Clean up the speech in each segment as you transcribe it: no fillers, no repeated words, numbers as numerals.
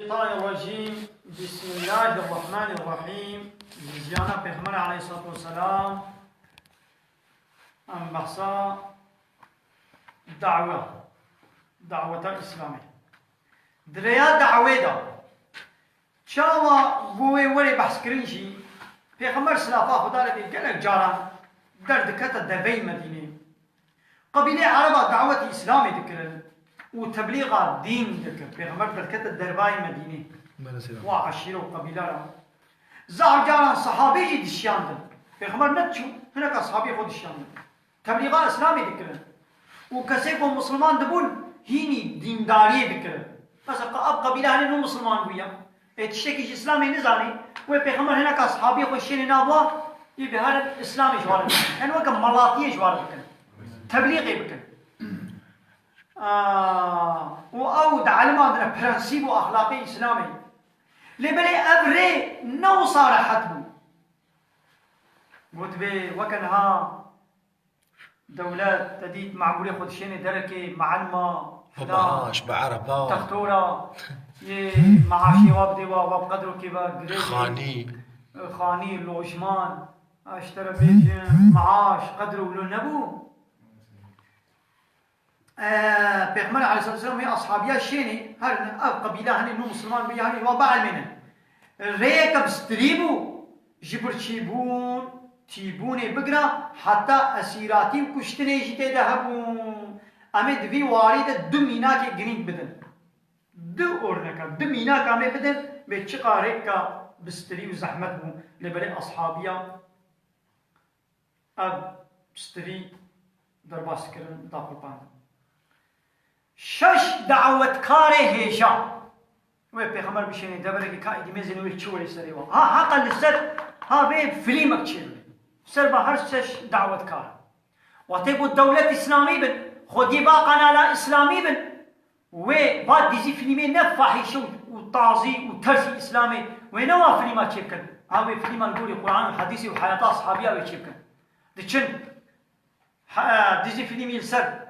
الشيطان الرجيم بسم الله الرحمن الرحيم جيانا پیغمبر علیه الصلاة والسلام ام بحثا دعوة اسلامی دریا دعوه دا چاوا بوی وری بحث کرنشی پیغمبر سلافا خدا لبی گلک جاران در دکت دبی مدینه قبیله عربا دعوت اسلامی دکرن وتبليغ دين ذكر بيغمر بركة الدرباي مدينة وعشيرة وقبيلة راه زار جانا صحابي دشيان بيغمر نتشو هناك صحابي خود دشيان تبليغ اسلامي ذكر وكسيكو مسلمان دبون هيني ديندارية ذكر بس اب قبيلة هني نو مسلمان بيا تشتكي اسلامي نزاني وبيغمر هناك صحابي خوشين نابوا يبي هذا اسلامي جوار يعني وكم ملاطيه جوار ذكر تبليغي بكر وأود علماء برنسيب وأخلاقي إسلامي لبلي أبري نو صارحته قلت بي وكنها دولات تديت معقولة خدشيني دركي معلمة وبعاش بعربة تختورة معاشي وابدي وبقدرو كيبا خاني لوجمان اشترى بيت معاش قدرو ولو نبو پیغمبر علیه الصلاة والسلام می اصحابیا شینی هر اب قبیله هنی نو مسلمان بیا هنی و بعد منه ریک بستریبو جبرچیبون تیبونه بگرا حتی اسیراتی کشتنه جیته ده هبون امید وی وارد دو مینا که گرینگ بدن دو اورنکا دو مینا که امید بدن به چقا ریک بستری و زحمت بون لبری اصحابیا اب بستری درباس کرن داخل پاند شش دعوتکار هیجا و پیغمبر بشینه دبره که کاید میزنی و چوری سری و ها حقا لسر ها به فیلمک چیه سر با هر شش دعوتکار و تبو دولت اسلامی بن خودی با قناه اسلامی بن و بعد دیزی فیلمی نفاحش و تازی و ترسی اسلامی و نوا فیلما چیه کن ها به فیلما نقول قرآن و حدیثی و حیات اصحابیا و چیه کن دچن دیزی فیلمی سر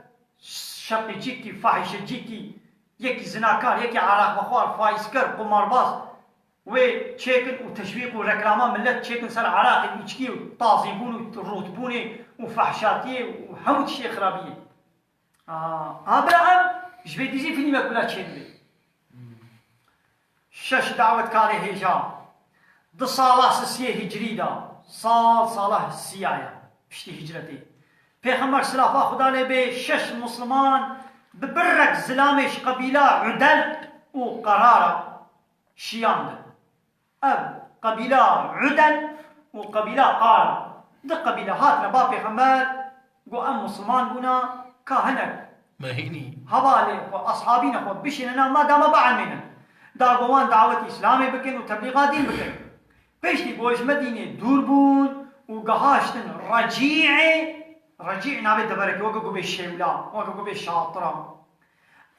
شقي جيكي فاحش جيكي يكي زناكار يكي عراق بخوار فايسكر قمارباز و تشيكن وتشويق وركلاما ملت تشيكن سر عراقي ويشكي وطازيبون وروتبوني وفحشاتي وهموت شي خرابيه ابراهيم جبي ديزي فيني ما كنا تشيني شش دعوت كاري هيجا دو صالح سسيه هجري دا صالح السيايا بشتي هجرتي پیغمبر سلافا خدا لبه شش مسلمان ببرك زلامش قبيلة عدل وقرارة شياند اب قبيلة عدل وقبيلة قارة ده قبيلة هاتنا با پیغمبر قو ام مسلمان قونا كاهنك مهيني هبالي واصحابين اخوة بشننا ما دام بعلمنا دا قوان دعوة اسلامي بكن وتبليغات دين بكن بيشتي بوش مدينة دوربون وقهاشتن رجيع نابد دبرك وقو بالشيولا وقو بالشاطرة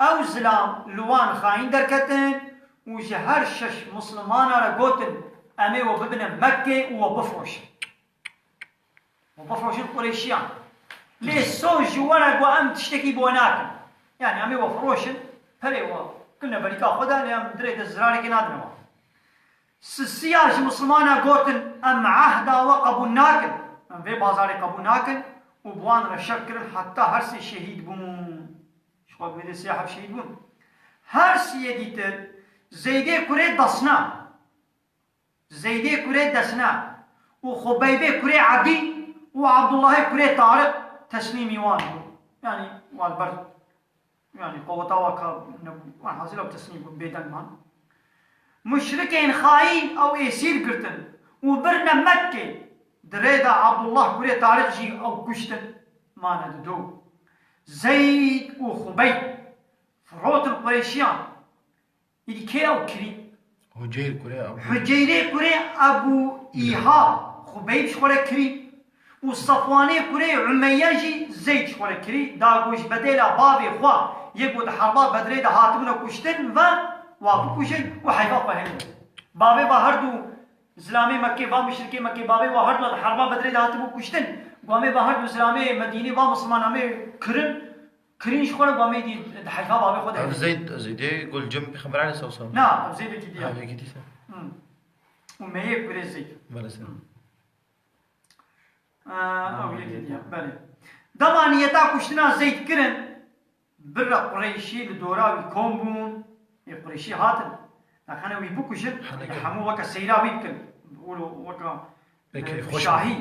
او زلام لوان خاين دركتن وجهر شش مسلمان را قوتن امي وببن مكة وبفروشن قريشيان ليه سو جوانا قو ام تشتكي بوناكن يعني امي وفروشن هلي كنا بريكا خدا ليام دريد الزراري كنادنوا سياج مسلمان قوتن ام عهدا وقبوناكن ام في بازاري قبوناكن وبوان رشكر حتى هرسي شهيد بون شو بده سياحة شهيد بون هرسي يديتر زيدي كوري دسنا وخبيبه كوري عدي وعبد الله كوري طارق تسليمي وان يعني والبر يعني قوتا وكا وان حاصله بتسليم بيدن مان مشركين خاين او يسير كرتن وبرنا مكة دريدا عبد الله كوري طارق جي او كشتن ما نددو زيد وخبيب فروت القريشيان يدي كي او كري حجيري كوري ابو ايهاب خبيب شخوري كري وصفواني كوري عمياجي زيد شخوري كري داغوش بديلا بابي خوا يقود حربا بدريدا هاتبنا كشتن وابو كشن وحيفا فهمو بابي باهردو اسلامي مكه و مشركي مكه بابي و هر حربا بدري دهات بو كشتن قومي بهر اسلامي مديني و مسلمان امي كرن كرينش خورا باميدي حيفا بابي خود زيد يقول جنب بيخبر عليه صوصه نا زيد كي هذا ديا كده وما هي كوري زيد بلسه او يكي ديا بله دمانيتا كشتنا زيد كرن برا قريشي لدوراوي كومبون قريشي هاتن لكن وي بوكشن حمو وكا سيرا بيكن بيقولوا وكا شاهي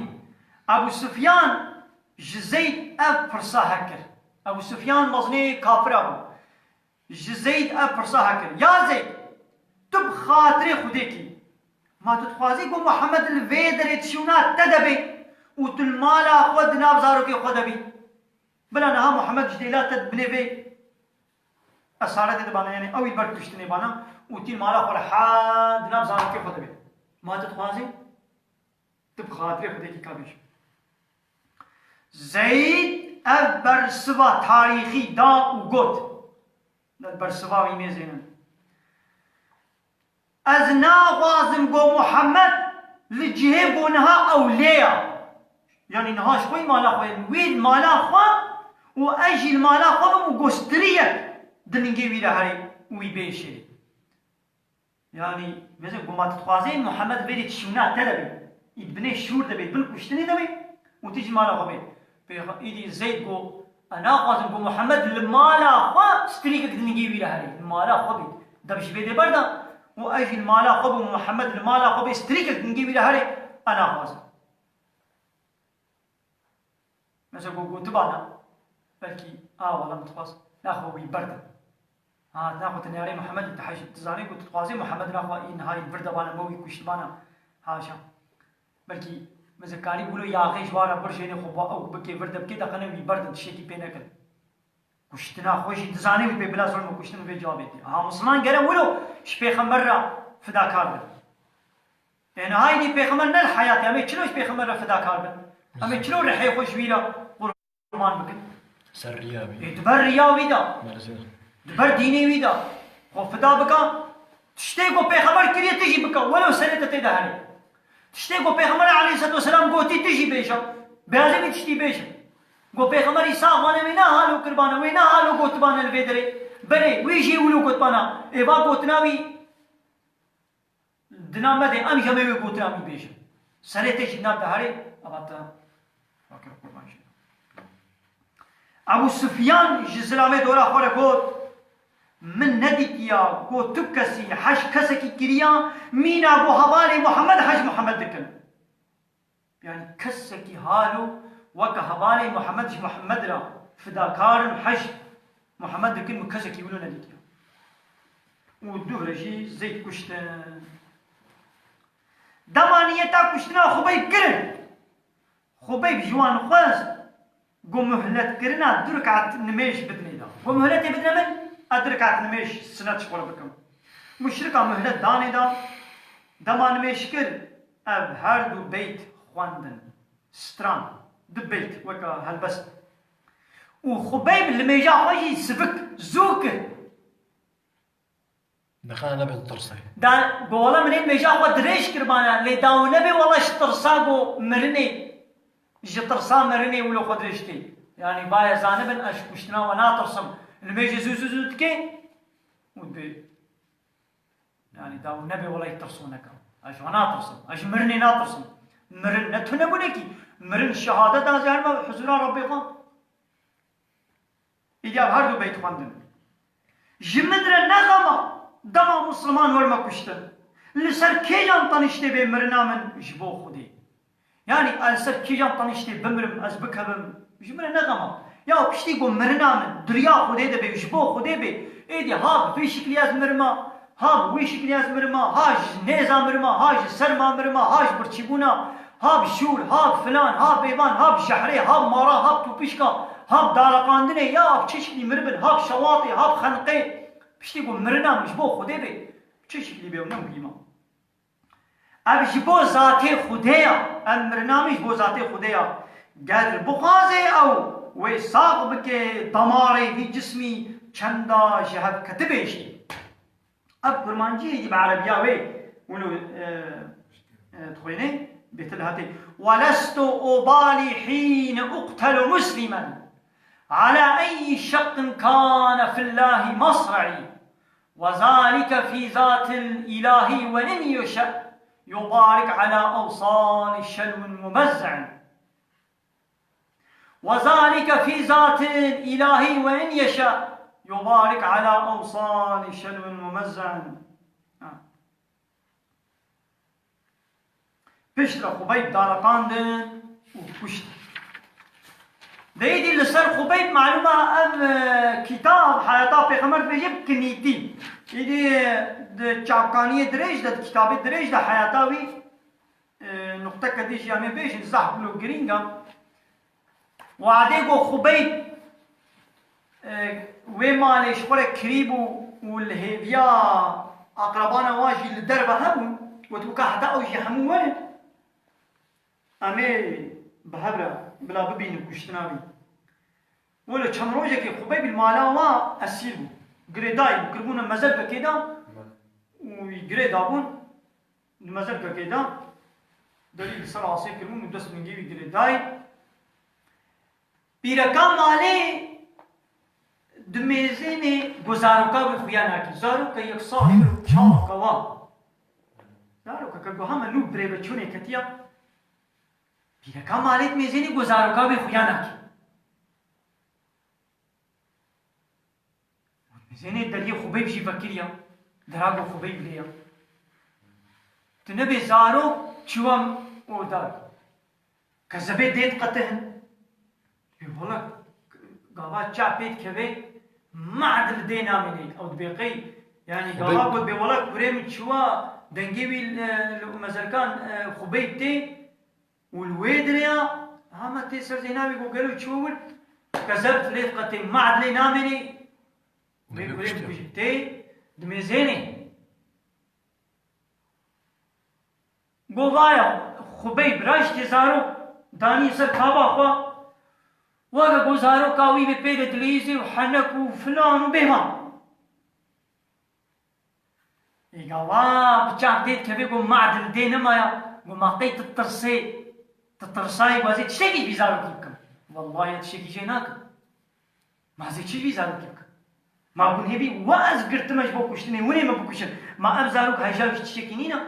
ابو سفيان جزيد اب فرصا هكر ابو سفيان مظني كافر ابو جزيد اب فرصا هكر يا زيد تب خاطري خديكي ما تتخوازي قو محمد الفيدر تشونات تدبي وتلمالا خود نابزارو كي خدبي بلا نها محمد جديلا تدبني بي اسارة تدبانا يعني اوي بر كشتني بانا وتي مالا خور حاد نابزارو كي خدبي ما تتخوازي تب خاطري خديكي كابيش زيد اب برسوا تاريخي دا وقوت برسوا ويميزينا از ناغازم قو محمد لجهه بونها اوليا يعني نهاش خوي مالا خوي ويد مالا خوا واجي المالا خوا وقسترية دلنجي ويدا هاري ويبيشي يعني مثلا قو ما تتخوازين محمد بيدي تشونا تدبي يبني شور دبي بالكشتني دبي وتيجي مالا خوا بي إيدي زيد قو أنا قاسم قو محمد المالا خوا ستريك دلنجي ويدا هاري المالا خوا بي دبش بيدي بردا واجي المالا خوا محمد المالا خوا بي ستريك دلنجي ويدا هاري أنا قاسم مثلا قو تبانا بلكي والله متخاص ناخو بردا ناخو تنياري محمد تحاش تزاني قو تتخوازي محمد ناخو نهاري بردا بانا موي كشت بانا هاشا بلكي مثلا كاري بقولوا يا أخي جوارا برشيني خو أو بكي بردا بكي دقنا وي بردا تشيكي بينا كل كشتنا خوشي تزاني وي بلا ظلم كشتنا في جواب دي مسلمان قالوا ولو شبيخ مرة فداكار بن يعني هاي دي بيخمر نل حياتي أمي شلو شبيخ مرة فداكار بن أمي شلو رحي خوش ويلا قرمان بكن سر رياوي دبر رياوي دا دبر ديني وي دا خو فدا بكا تشتي قو بيخمر كريه تجي بكا ولو سنة تتيدا هاني تشتي قو بيغمبر عليه الصلاة والسلام قوتي تجي بيشا بيازي تشتي بيشا قو بيغمبر يسا مانا وينا هالو قربانا وينا هالو قوت بانا البيدري بلي ويجي ولو قوت بانا ايوا قوتناوي دنا مدي ام جمعي قوتناوي بيشا سريتي جناب دهاري اباتا فاكر قربان شي ابو سفيان جزلامي دورا خورا قوت من نديكيا قو تبكسي حش كسكي كريان مينا قو هبالي محمد حش محمد دكن يعني كسكي هالو وكا هبالي محمد حش محمد را فداكار حش محمد دكن مكسكي ولو نديكيا ودوه رجي زيت كشتن دمانيتا كشتنا خبيب كرن خبيب جوان خواز قو مهلت كرنا دركعت نميش بدني دا قو مهلت بدنا من أدركات نميش سنة شغل بكم مشركة مهلت داني دا دمان مشكر أب هردو بيت خواندن ستران دو بيت وكا هالبس وخبيب اللي ميجا خوشي سبك زوك دخلنا نبي ترصي دا قولا منين ميجا خو دريش كربانا لي داو نبي والله شترساقو مرني جترسا مرني ولو خدرشتي يعني بايا زانبن أش كشتنا ونا ترسم الميجي زوزو تكي ودي يعني داو النبي ولا يترسونك اش وانا ترسم اش مرني ناطرسم مرن نتنبونكي مرن الشهاده دا زعما حضور ربي قام اجاب هردو بيت خواندن جمدر النغمه دما مسلمان ورما كشتن لسر كيجان طنشتي بمرنا من جبو خدي يعني السر كيجان طنشتي بمرم ازبكهم جمدر النغمه يا كشتي قوم مرنا من دريا خدي دبي وجبو خدي بي ايدي هاب في شكل ياز مرما هاب وي شكل ياز مرما هاج نيزا مرما هاج سرما مرما هاج برشيبونا هاب شور هاب فلان هاب ايوان هاب جحري هاب مارا هاب توبيشكا هاب دارقاندني يا بشكل مربن هاب شواطي هاب خنقي بشتي قوم مرنا مش بو خدي بي بشكل بيونا مهمه اب جبو ذاتي خديا امرنا مش بو ذاتي خديا قال بخازي او ويساق بك دماري في جسمي چندا جهب كتبشي اب برمانجي يجيب عربيا وي ولو تخويني بيت الهاتي ولست أبالي حين أقتل مسلما على أي شق كان في الله مصرعي وذلك في ذات الإله وإن يشاء يبارك على أوصال شلو ممزع وذلك في ذات الإله وإن يشاء يبارك على أوصال شلو ممزع. پشت خبیب دارقاندن و کشت. دیدی لسر خبیب معلومه ام کتاب حیاتا پیغمبر بجیب کنیتی. دیدی چاپکانی دریج ده کتاب دریج ده حیاتاوی نقطه کدیش یامی بیش زح بلو گرینگا وعده گو خبیب وی مالش خوره کریبو والهیبیا اقربانا واجی لدربه همون و توکا حتا اوجی همون ولد امي بهبرة بلا ببين كشتناوي ولا كم روجة كي خبيب المالاوا أسيرو قريداي بكربونا مزل كده ويقريد أبون المزل كده دليل الصلاة عصير كربون ودس من جيبي قريداي بيركام عليه دميزيني گزاروكا وخيانا كي زاروكا يكسار يبرو چاو كوا زاروكا كگوهاما نوب بريبا چوني كتيا پیرکان مالک میزنی گزاروکا به خویا نکی میزنی دری خوبیب جی فکریا دراغو خوبیب لیا تنبی زارو چوام او دار کذبه دید قطهن والله قاوا چاپید كبي معدل دينا مني او دبيقي يعني قاوا قد بيولك بريم شوا دنجيبي مزركان خبيبتي والويدريا هما تيسر زيناوي قالوا تشوول كذبت رفقتي معدل نامني بريم كجبتي دميزيني قوايا خبيب راش تزارو داني سر كابا خوا واقع گزارو کاوی به پیر دلیزی و حنک و فلان و بهمان ایگاوا بچاق دید که بگو معدل دی نمایا گو ماقی تترسای بازی تشتگی بیزارو کی بکن والله تشتگی جه نکن مازی چی بیزارو کی بکن ما بون هبی واز گرتمش بو کشتنی ونی ما بکشن ما ابزارو که هجاوش تشتکی نینا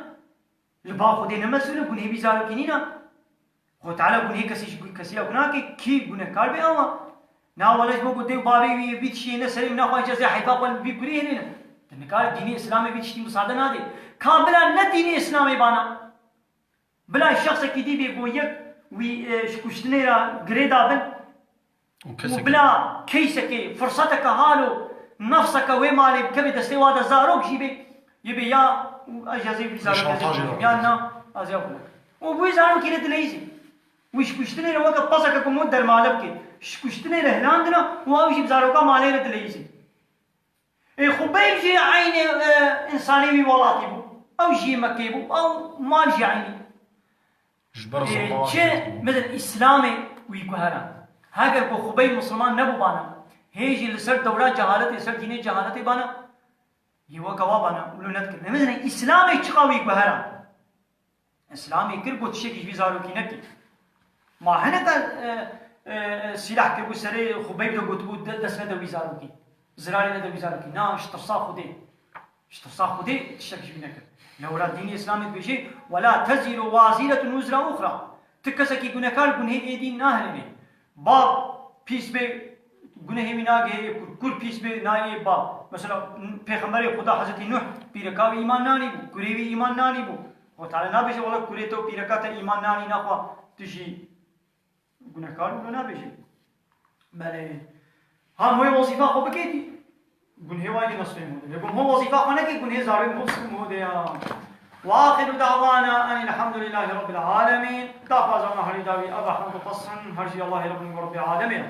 لبا خودی نمسونه بون هبی زارو کی نینا خود تعالی گناه کسی گناه کی گناه کار به آوا نه ولش بگو دیو بابی بیت شی نه سریم نه خواهی جزای حیفا قل بی گریه نه تنکار دینی اسلامی بیت شی مساعده نه دی کام بلا نه دینی اسلامی بانا بلا شخص کی دی بگو یک وی شکشتنی را گری دابن و بلا کیسه کی فرصت که حالو نفس که وی مالی کبی دستی وادا زاروک جی بی یبی یا اجازه بی زاروک یا نه از یا بلک و بوی زاروک کی ندلیزی وش كشتني لو وقت قصك كمود در مالك ش كشتني لهلاندنا واوش بزاروكا مالينا دليزي اي خبيب جي عيني انساني ولاتي بو او جي مكي بو او مال جي عيني جبر شيء مثل اسلامي ويقهرا هاجر كو خبيب مسلمان نبو بانا هيجي لسر دورات جهالتي سر ديني جهالتي بانا يوا كوا بانا ولو نذكر مثل اسلامي تشقاوي قهرا اسلامي كربو تشيكي بزاروكي نكي ما هناك سلاح كبو سري خبيب دو قطبو دس ندو بيزاروكي زراري ندو بيزاروكي نا اشتفصا خودي تشتكش بينك لو را ديني اسلامي بيجي ولا تزر وازيرة وزر اخرى تكسكي گناهكار گناه ايدين ناهلني باب پیس به گناه میناگه کل پیس به نای باب مثلا پیغمبر خدا حضرت نوح پیرکاوی ایمان نانی بو کوریوی ایمان نانی بو و تعالی نبیشه ولا کوری تو پیرکات ایمان نانی نخوا تشي گناهکار ولا نبیشه بله هم هو وظیفه خوب بگیدی گناه واجی نصفه موده لیکن هو وظیفه خانه که گناه زاری مصف موده واخر دعوانا ان الحمد لله رب العالمين دافع زمان هری داوی ابا حمد قصن هرجي الله رب العالمين